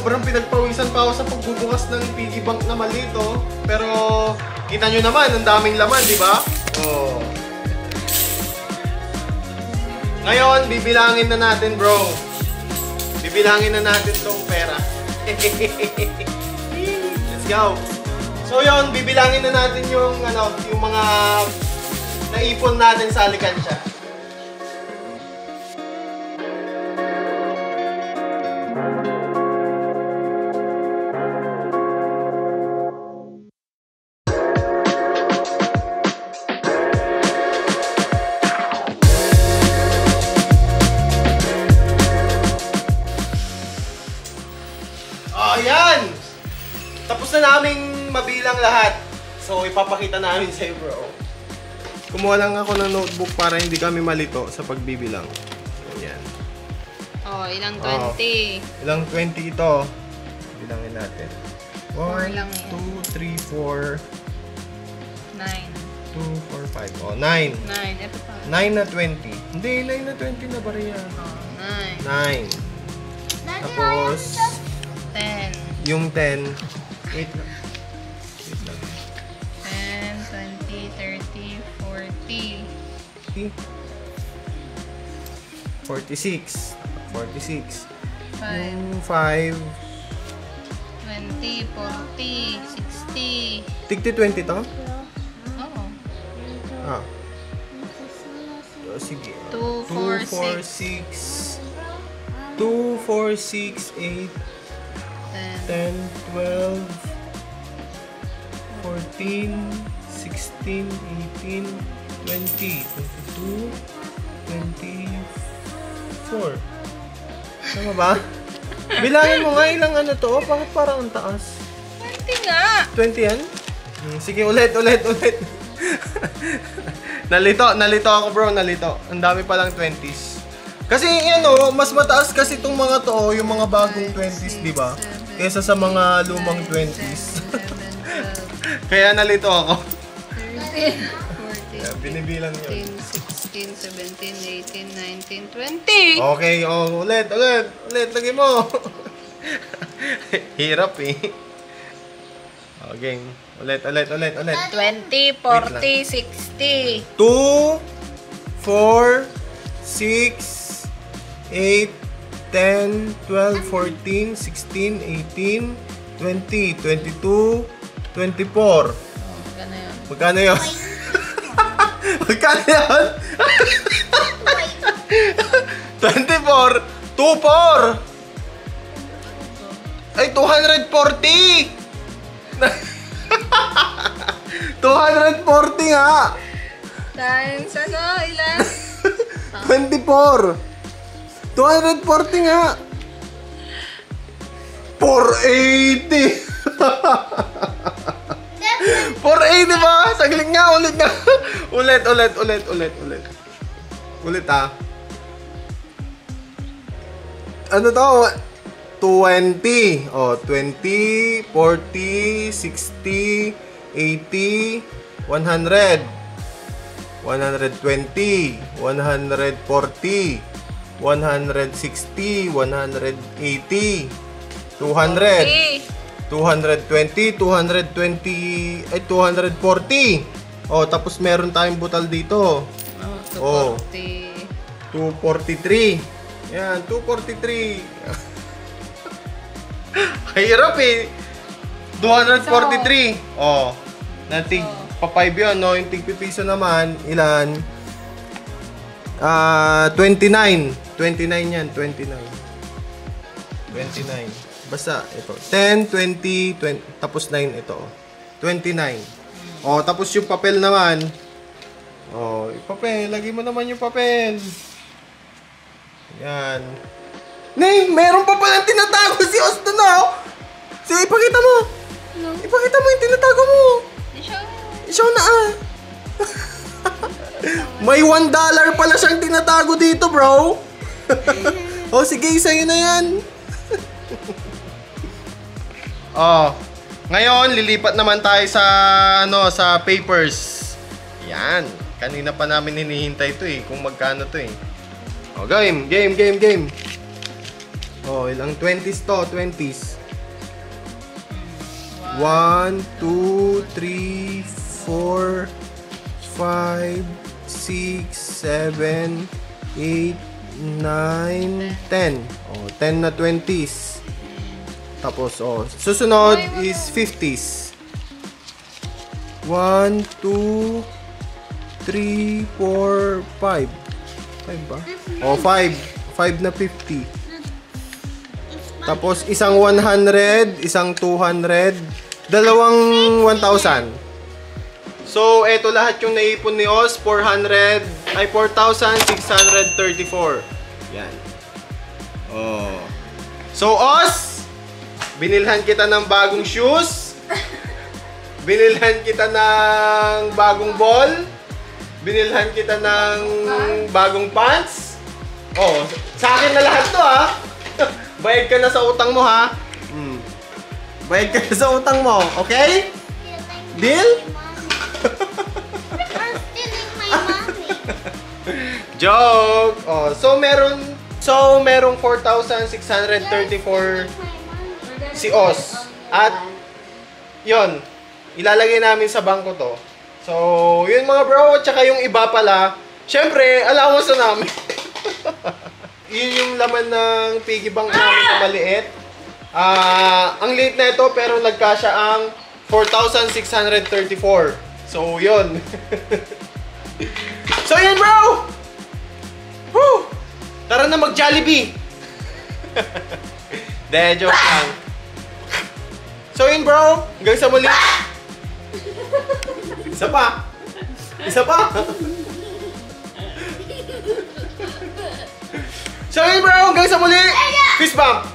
sobrang pinagpawisan pa ako sa pagbubukas ng piggy bank na maliit, oh. Pero, kita nyo naman, ang daming laman, di ba? Oh. Ngayon, bibilangin na natin, bro. Bibilangin na natin tong pera. Let's go. So, yun, bibilangin na natin yung, yung mga naipon natin sa alikansya. Ayan! Tapos na naming mabilang lahat. So, ipapakita namin sa'yo, bro. Kumuha lang ako ng notebook para hindi kami malito sa pagbibilang. Ayan. Oh, ilang 20? Ilang 20 ito. Bilangin natin. 1, 2, 3, 4, 9. 2, 4, 5. Oh, 9. 9. Ito pa. 9 na 20. Hindi, 9 na 20 na bariya. Oh, 9. 9. Tapos, 10. yung 10. Wait lang. Wait lang. 10, 20, 30, 40. 46. 46. 5. Yung 5. 20, 40, 60. Tigti 20 to? Oo. Ah. Sige. 2, 4, 6. 2, 4, 6, 8, 10, 12, 14, 16, 18, 20, 22, 24. Tama ba? Bilangin mo nga ilang ano to. Bakit parang ang taas? 20 nga. 20 yan? Sige, ulit. Nalito ako, bro. Nalito. Ang dami palang 20s. Kasi ano, mas mataas kasi itong mga to, yung mga bagong 20s, di ba? Kaysa sa mga lumang 20s. Kaya nalito ako. 30, 40, binibilang yun. 15, 16, 17, 18, 19, 20. Okay, oh, ulit. Lagay mo. Hirap eh. Okay, ulit. 20, 40, 60. 2, 4, 6, 8, 10, 12, 14, 16, 18, 20, 22, 24. Oh, gano'n yun. Magkano yun? Magkano yun? 24, 24. Ay, 240. 240 nga. Times ano? Ilan? 24. 240 nga. 480. 480 ba? Saglit nga, ulit nga. Ulit. Ulit ah. Ano to? 20. Oh, 20, 40, 60, 80, 100. 120, 140, 160, 180, 200, 220, 220, ay 240. Oh, tapos meron tayong butal dito. Oh, 243. Yan, 243. Hirap eh. 243. Oh, natig pa 5 yun, no? Yung tigpipiso naman, ilan? 29. 29 yan, 29. 29. Basta, ito. 10, 20, 20, tapos 9 ito. 29. Oh, tapos yung papel naman. Oh, yung papel. Lagay mo naman yung papel. Yan. Nay, meron pa palang tinatago si Austin, oh! Sige, ipakita mo. Ipakita mo yung tinatago mo. Show na ah. May $1 pala siyang tinatago dito, bro. Oh, sige, sa'yo na yan. Oh, ngayon lilipat naman tayo sa sa papers. Yan. Kanina pa namin hinihintay 'to eh, kung magkano 'to eh. Oh, game. Oh, ilang 20s to, 20s. 1, 2, 3, 4, 5, 6, 7, 8, 9, 10. Oh, 10 na 20s. Tapos, oh, susunod is 50s. 1, 2, 3, 4, 5. 5 ba? Oh, 5. 5 na 50. Tapos, isang 100, isang 200, dalawang 1,000. So, eto lahat yung naipon ni Oz. 4,634. Yan. Oh. So, Oz, binilhan kita ng bagong shoes. Binilhan kita ng bagong ball. Binilhan kita ng bagong pants. Oh, sa akin na lahat to, ha. Bayad ka na sa utang mo, ha? Bayad ka na sa utang mo, okay? Deal? I'm stealing my money. Joke! Oh, so merong 4,634 si Oz. At yon, ilalagay namin sa bangko to. So, yun mga bro, tsaka yung iba pala, syempre, allowance na namin. Yun yung laman ng piggy bank namin na maliit. Ang liit na ito pero nagkasya ang 4,634. So, yun. So, yun bro! Woo! Tara na mag-Jollibee! De, joke lang. So, yun bro, hanggang sa muli. Isa pa! Isa pa! So, yun bro, hanggang sa muli! Fist bump!